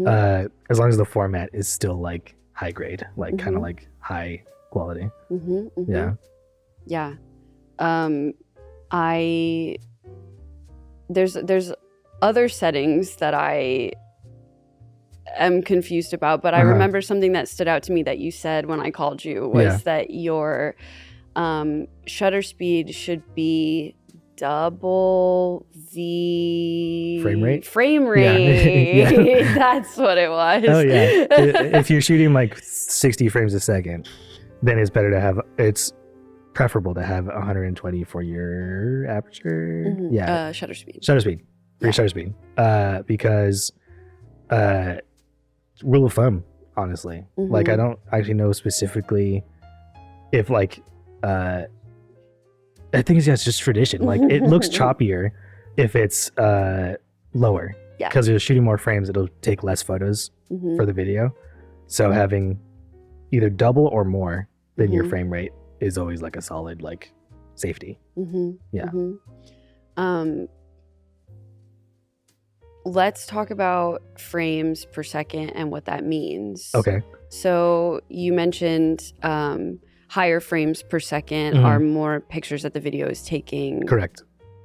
As long as the format is still like high grade, like kind of like high quality. Yeah. There's other settings that I am confused about, but I remember something that stood out to me that you said when I called you was that your shutter speed should be double the frame rate. Yeah. That's what it was. Oh yeah. If you're shooting like 60 frames a second, then it's preferable to have 120 for your aperture. Shutter speed. Shutter speed. Because rule of thumb, honestly. Like I don't actually know specifically if like I think it's just tradition. Like it looks choppier if it's lower. Yeah. Because you're shooting more frames, it'll take less photos for the video. So having either double or more than your frame rate is always like a solid like safety. Let's talk about frames per second and what that means. Okay. So you mentioned higher frames per second are more pictures that the video is taking. Correct.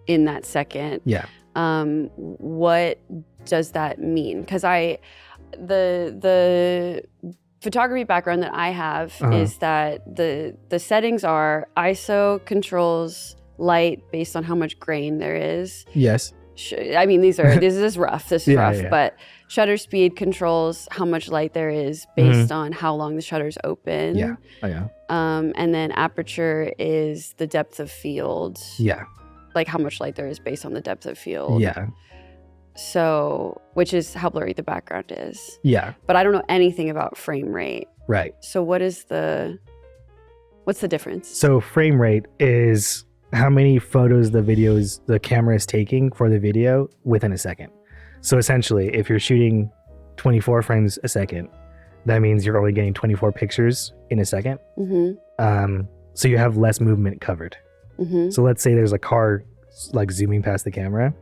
In that second. Yeah. What does that mean? Because the photography background that I have is that the settings are ISO controls light based on how much grain there is. Yes. I mean, this is rough. This is rough, yeah. But shutter speed controls how much light there is based on how long the shutter's open. Yeah. Oh, yeah. And then aperture is the depth of field. Yeah. Like how much light there is based on the depth of field. Yeah. So, which is how blurry the background is. Yeah. But I don't know anything about frame rate. Right. So what's the difference? So frame rate is how many photos the camera is taking for the video within a second. So essentially, if you're shooting 24 frames a second, that means you're only getting 24 pictures in a second. So you have less movement covered. So let's say there's a car like zooming past the camera.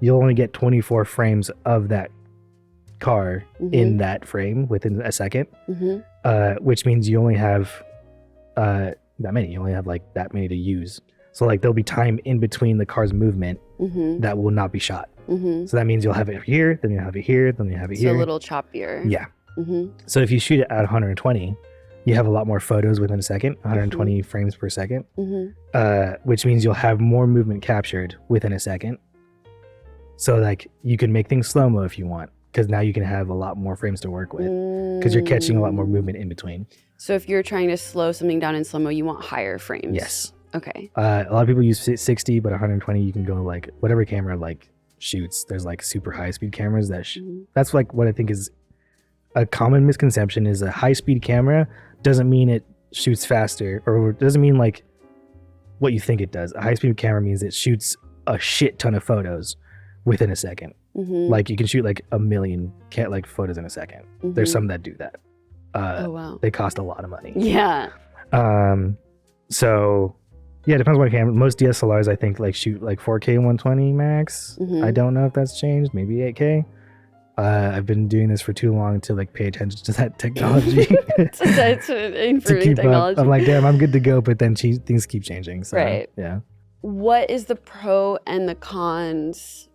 You'll only get 24 frames of that car in that frame within a second, which means you only have that many. You only have like that many to use. So like there'll be time in between the car's movement that will not be shot. So that means you'll have it here, then you'll have it here, then you'll have it here. So a little choppier. Yeah. So if you shoot it at 120, you have a lot more photos within a second, 120 frames per second, which means you'll have more movement captured within a second. So like you can make things slow-mo if you want, because now you can have a lot more frames to work with because you're catching a lot more movement in between. So if you're trying to slow something down in slow-mo, you want higher frames. Yes. Okay. A lot of people use 60, but 120 you can go like whatever camera like shoots. There's like super high speed cameras that that's like what I think is a common misconception is a high speed camera doesn't mean it shoots faster, or it doesn't mean like what you think it does. A high speed camera means it shoots a shit ton of photos within a second. Like you can shoot like a million photos in a second. There's some that do that. Oh wow. They cost a lot of money. Yeah. So yeah, it depends on what camera. Most DSLRs I think like shoot like 4K 120 max. I don't know if that's changed. Maybe 8K. I've been doing this for too long to like pay attention to that technology. to improving technology. I'm like, damn, I'm good to go, but then things keep changing. So, right. Yeah. What is the pros and cons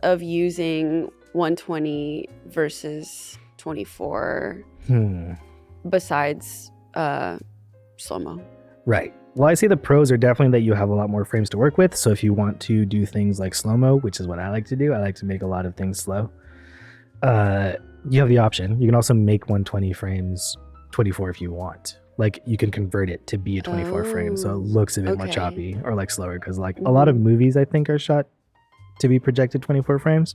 of using 120 versus 24 besides slow-mo? Right. Well, I say the pros are definitely that you have a lot more frames to work with. So if you want to do things like slow-mo, which is what I like to do, I like to make a lot of things slow. You have the option. You can also make 120 frames 24 if you want. Like you can convert it to be a 24 frame, so it looks a bit more choppy or like slower. Because like a lot of movies I think are shot to be projected 24 frames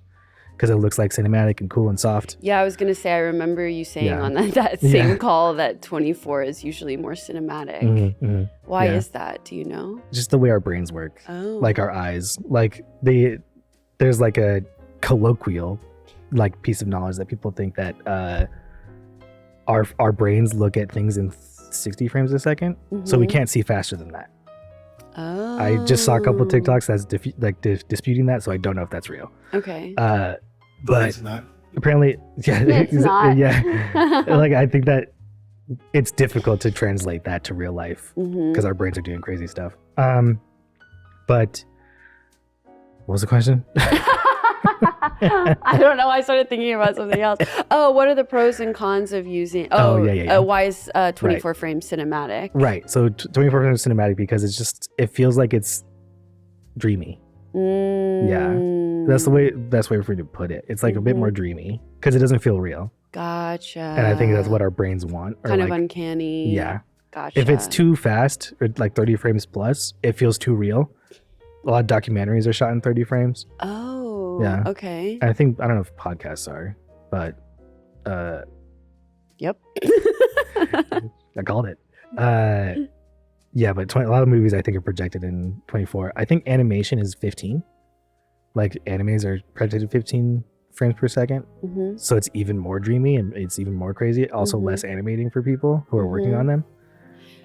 because it looks like cinematic and cool and soft. Yeah, I was gonna say I remember you saying on that same call that 24 is usually more cinematic. Why is that? Do you know? Just the way our brains work, like our eyes. Like there's like a colloquial piece of knowledge that people think that our brains look at things in 60 frames a second. So we can't see faster than that. Oh. I just saw a couple TikToks that's disputing that, so I don't know if that's real. Okay. But It's not. apparently, yeah, It's not. yeah. Like I think that it's difficult to translate that to real life because our brains are doing crazy stuff. But what was the question? I don't know. I started thinking about something else. Oh, what are the pros and cons of using? Yeah. Why is 24 frame cinematic? Right. So 24 frames cinematic because it feels like it's dreamy. Yeah. That's the best way for me to put it. It's like a bit more dreamy because it doesn't feel real. Gotcha. And I think that's what our brains want. Kind of uncanny. Yeah. Gotcha. If it's too fast, or like 30 frames plus, it feels too real. A lot of documentaries are shot in 30 frames. Oh. Yeah. Okay. I don't know if podcasts are, but Yep. I called it. Yeah, but a lot of movies I think are projected in 24. I think animation is 15. Like animes are projected 15 frames per second. So it's even more dreamy and it's even more crazy. Also less animating for people who are working on them.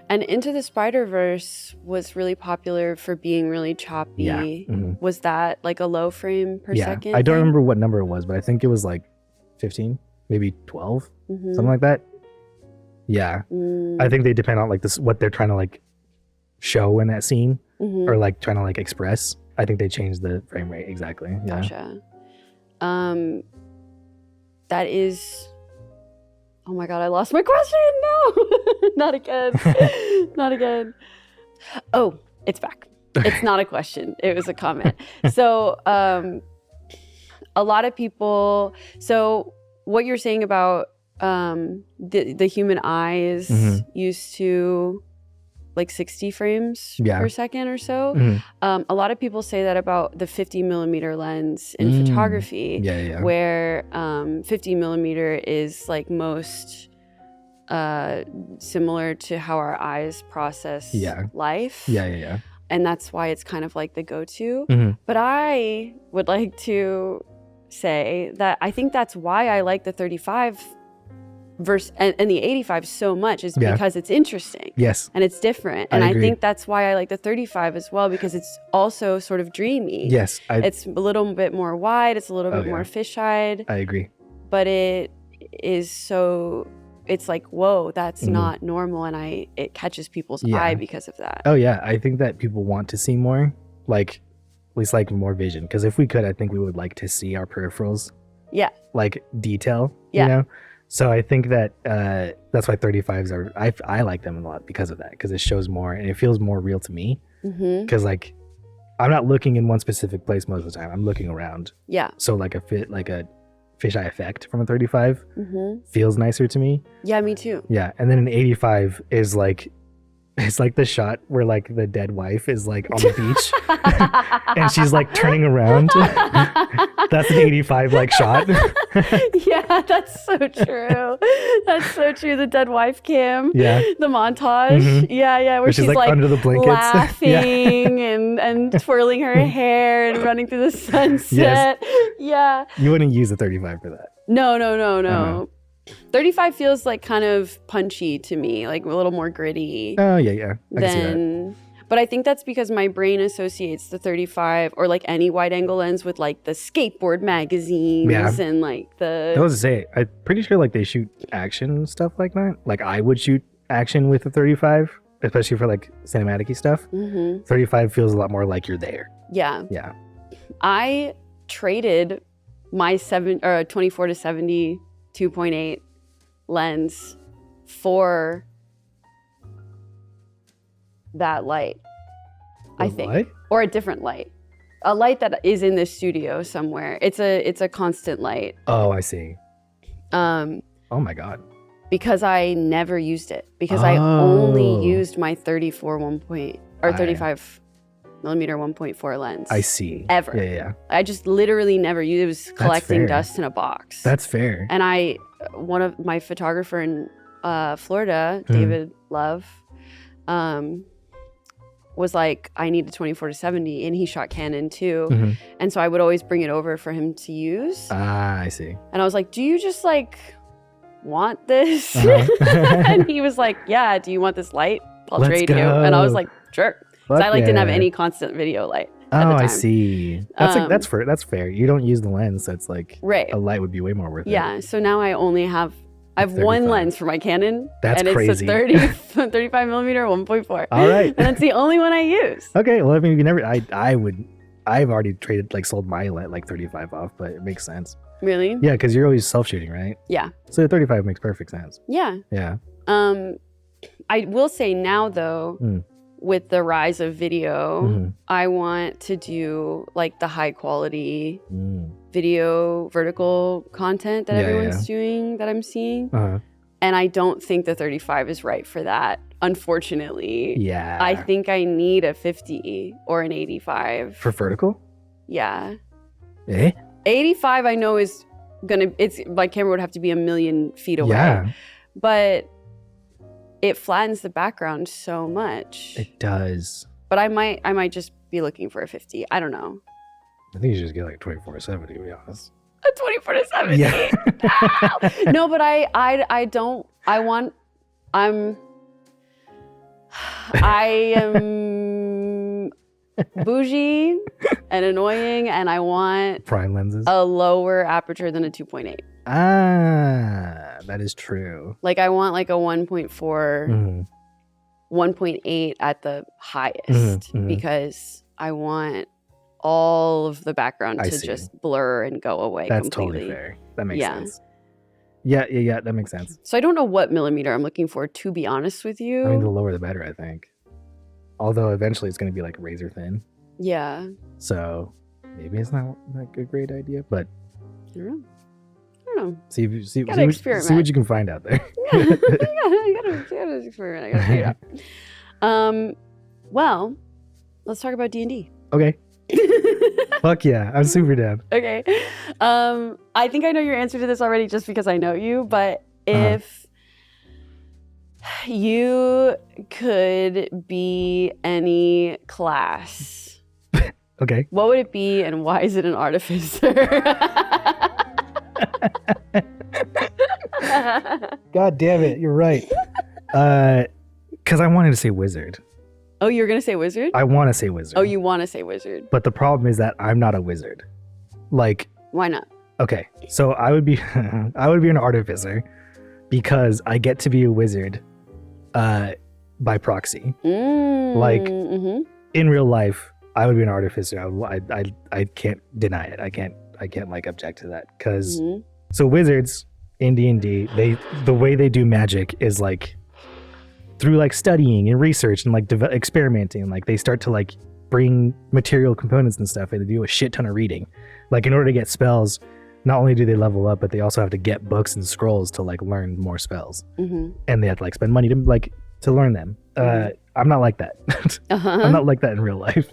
And Into the Spider-Verse was really popular for being really choppy. Yeah. Was that like a low frame per second? I don't remember what number it was, but I think it was like 15, maybe 12, something like that. Yeah. I think they depend on like this, what they're trying to like show in that scene or like trying to like express. I think they changed the frame rate exactly. Yeah. Gotcha. That is. Oh my god! I lost my question. No, not again. Not again. Oh, it's back. It's not a question. It was a comment. So, a lot of people. So, what you're saying about the human eye is used to like 60 frames per second or so. A lot of people say that about the 50 millimeter lens in photography, where 50 millimeter is like most similar to how our eyes process life. And that's why it's kind of like the go-to. But I would like to say that I think that's why I like the 35 and the 85 so much is because it's interesting. Yes. And it's different. And I think that's why I like the 35 as well, because it's also sort of dreamy. Yes. It's a little bit more wide. It's a little bit more fisheye. I agree. But it is so, it's like, whoa, that's not normal. And it catches people's eye because of that. Oh yeah. I think that people want to see more, like at least like more vision. Because if we could, I think we would like to see our peripherals. Yeah. Like detail, you know? So I think that that's why 35s are, I like them a lot because of that, because it shows more and it feels more real to me. Because like, I'm not looking in one specific place most of the time. I'm looking around. Yeah. So like a fisheye effect from a 35 feels nicer to me. Yeah, me too. Yeah. And then an 85 is like, it's like the shot where like the dead wife is like on the beach and she's like turning around. That's an 85 like shot. Yeah, that's so true. That's so true. The dead wife cam. Yeah. The montage. Yeah. Where she's like under the blankets. Laughing and twirling her hair and running through the sunset. Yes. Yeah. You wouldn't use a 35 for that. No. 35 feels like kind of punchy to me, like a little more gritty. Oh, yeah. I can see that. But I think that's because my brain associates the 35 or like any wide angle lens with like the skateboard magazines and like the... I was to say, I'm pretty sure like they shoot action stuff like that. Like I would shoot action with a 35, especially for like cinematic-y stuff. 35 feels a lot more like you're there. Yeah. I traded my 24 to 70 2.8 lens for that light, I think. Light? Or a different light. A light that is in the studio somewhere. It's a constant light. Oh, I see. Oh my God. Because I never used it. Because I only used my 35 millimeter 1.4 lens. I see. Ever. Yeah. I just literally never used it. It was collecting dust in a box. That's fair. And one of my photographer in Florida, David Love, was like, I need a 24 to 70, and he shot Canon too. And so I would always bring it over for him to use. Ah, I see. And I was like, do you just like want this? And he was like, yeah, do you want this light? I'll trade you. And I was like, sure. Because I didn't have any constant video light at the time. I see. That's fair. You don't use the lens, so it's like right. a light would be way more worth it. Yeah, so now I only have one lens for my Canon. That's crazy. And it's a 35 millimeter 1.4. All right. And that's the only one I use. Okay, well, I mean, I've already sold my like 35 off, but it makes sense. Really? Yeah, because you're always self-shooting, right? Yeah. So 35 makes perfect sense. Yeah. Yeah. I will say now, though, with the rise of video, I want to do like the high quality video vertical content that everyone's doing, that I'm seeing. And I don't think the 35 is right for that, unfortunately. Yeah. I think I need a 50 or an 85. For vertical? Yeah. 85 I know is my camera would have to be 1,000,000 feet away. Yeah. But it flattens the background so much. It does. But I might just be looking for a 50. I don't know. I think you should just get like 24-70, to be honest. A 24-70. Yeah. No, but I am bougie and annoying, and I want prime lenses, a lower aperture than a 2.8. That is true. Like I want like a 1.4, 1.8 at the highest because I want all of the background to just blur and go away. That's completely. Totally fair. That makes sense. Yeah, that makes sense. So I don't know what millimeter I'm looking for, to be honest with you. I mean, the lower the better, I think. Although eventually it's going to be like razor thin. Yeah. So maybe it's not like a great idea, but I don't know. See what you can find out there. I gotta experiment. I gotta figure it out. Well, let's talk about D&D. Okay. Fuck yeah, I'm super down. Okay. I think I know your answer to this already just because I know you, but if you could be any class, okay, what would it be and why is it an artificer? God damn it, you're right. Because I wanted to say wizard. Oh, you were going to say wizard? I want to say wizard. Oh, you want to say wizard. But the problem is that I'm not a wizard. Like, why not? Okay, so I would be an artificer because I get to be a wizard by proxy. Like in real life, I would be an artificer. I can't deny it. I can't like object to that because so wizards in D&D, the way they do magic is like through like studying and research and like experimenting. Like they start to like bring material components and stuff, and they do a shit ton of reading. Like in order to get spells, not only do they level up, but they also have to get books and scrolls to like learn more spells, and they have to like spend money to learn them. I'm not like that. I'm not like that in real life.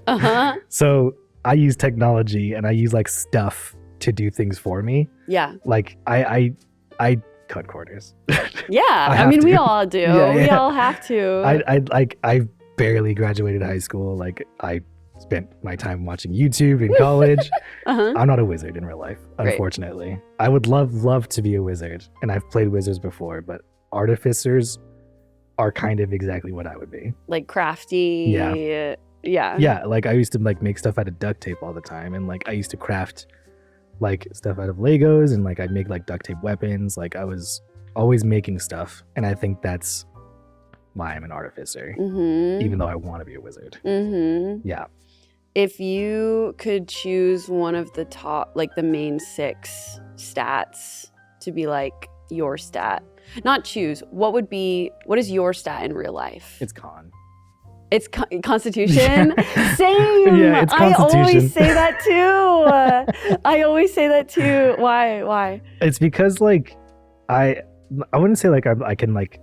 So I use technology and I use like stuff to do things for me. Yeah. Like I cut corners. Yeah. I mean, we all do. Yeah. We all have to. I barely graduated high school. Like I spent my time watching YouTube in college. I'm not a wizard in real life, unfortunately. Right. I would love to be a wizard, and I've played wizards before, but artificers are kind of exactly what I would be. Like crafty. Yeah, like I used to like make stuff out of duct tape all the time, and like I used to craft like stuff out of Legos, and like I'd make like duct tape weapons. Like I was always making stuff, and I think that's why I'm an artificer, even though I want to be a wizard. Yeah. If you could choose one of the top, like the main 6 stats to be like your stat, not choose, what is your stat in real life? It's con. It's Constitution? Same! Yeah, it's Constitution. I always say that too. Why? It's because like, I wouldn't say like I can like,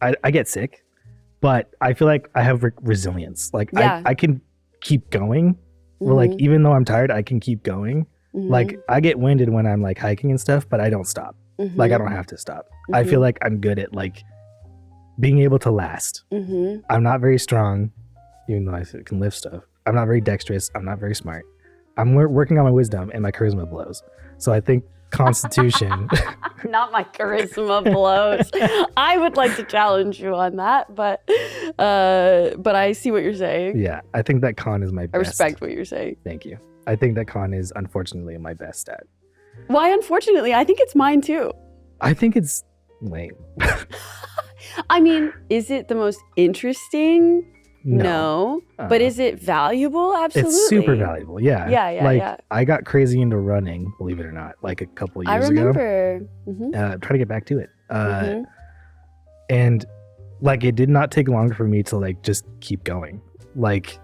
I get sick, but I feel like I have resilience. Like I can keep going. Or like, even though I'm tired, I can keep going. Like I get winded when I'm like hiking and stuff, but I don't stop. Like I don't have to stop. I feel like I'm good at like being able to last. I'm not very strong, even though I can lift stuff. I'm not very dexterous. I'm not very smart. I'm working on my wisdom, and my charisma blows. So I think constitution. Not my charisma blows. I would like to challenge you on that, but I see what you're saying. Yeah, I think that con is my best. I respect what you're saying. Thank you. I think that con is unfortunately my best stat. Why unfortunately? I think it's mine too. I think it's lame. I mean, is it the most interesting? No. But is it valuable? Absolutely. It's super valuable. Yeah. Yeah. I got crazy into running, believe it or not, like a couple years ago. I remember. Trying to get back to it. And like it did not take long for me to like just keep going. Like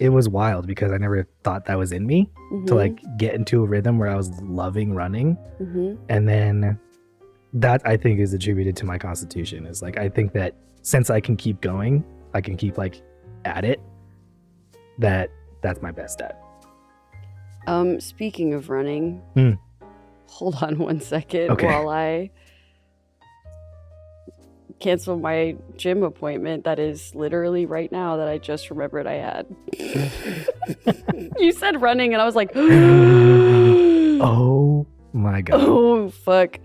it was wild because I never thought that was in me to like get into a rhythm where I was loving running. And then that I think is attributed to my constitution. Is like I think that since I can keep going, I can keep like at it. That's my best stat. Speaking of running, hold on one second while I cancel my gym appointment that is literally right now that I just remembered I had. You said running and I was like, oh my God. Oh, fuck.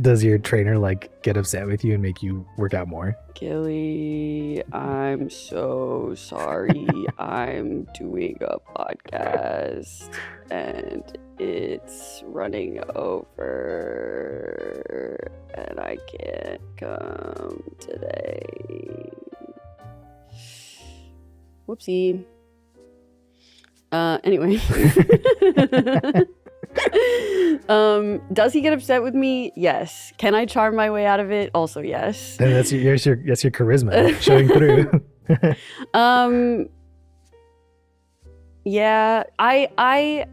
Does your trainer like get upset with you and make you work out more? Gilly, I'm so sorry. I'm doing a podcast and it's running over and I can't come today. Whoopsie. Anyway. Does he get upset with me? Yes. Can I charm my way out of it? Also yes. And that's your charisma showing through. Yeah, I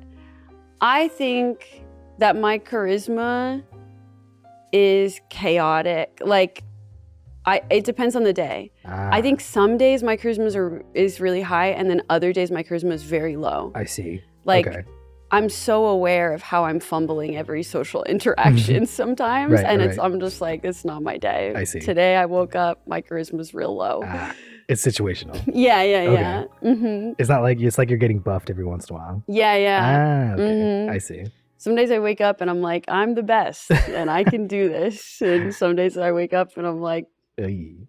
think that my charisma is chaotic. Like it depends on the day. I think some days my charisma is really high and then other days my charisma is very low. I see. Like okay. I'm so aware of how I'm fumbling every social interaction sometimes. I'm just like, it's not my day. I see. Today I woke up, my charisma's real low. It's situational. Yeah. It's not like, it's like you're getting buffed every once in a while. Yeah. Okay. I see. Some days I wake up and I'm like, I'm the best and I can do this. And some days I wake up and I'm like, maybe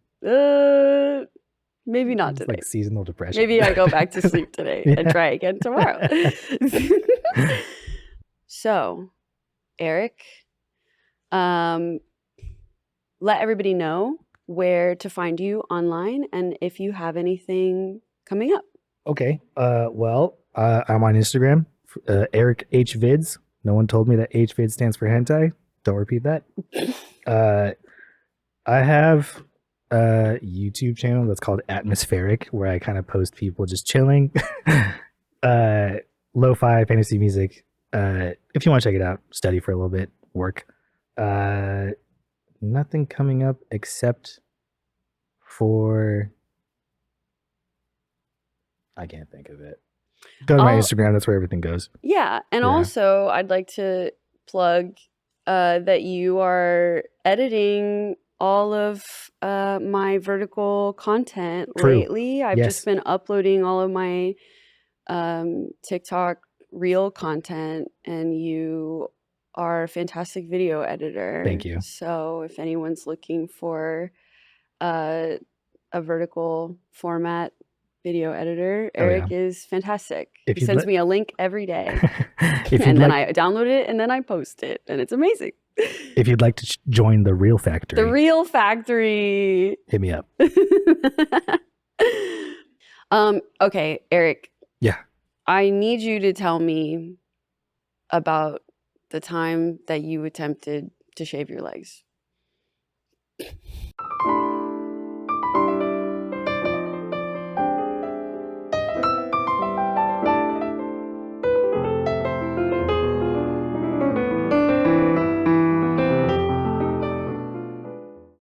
not today. Like seasonal depression. Maybe I go back to sleep today and try again tomorrow. So, Erick, let everybody know where to find you online and if you have anything coming up. Okay. Well, I'm on Instagram, Erickhvids. No one told me that Hvids stands for hentai. Don't repeat that. I have a YouTube channel that's called Atmospheric, where I kind of post people just chilling. Lo-fi fantasy music. If you want to check it out, study for a little bit, work. Nothing coming up except for, I can't think of it. Go to my Instagram. That's where everything goes. Yeah. And also, I'd like to plug that you are editing all of my vertical content lately. I've just been uploading all of my TikTok reel content, and you are a fantastic video editor. Thank you. So if anyone's looking for a vertical format video editor, Erick is fantastic. He sends me a link every day. And then I download it and then I post it, and it's amazing. If you'd like to join the Reel Factory. The Reel Factory. Hit me up. Okay, Erick. Yeah. I need you to tell me about the time that you attempted to shave your legs.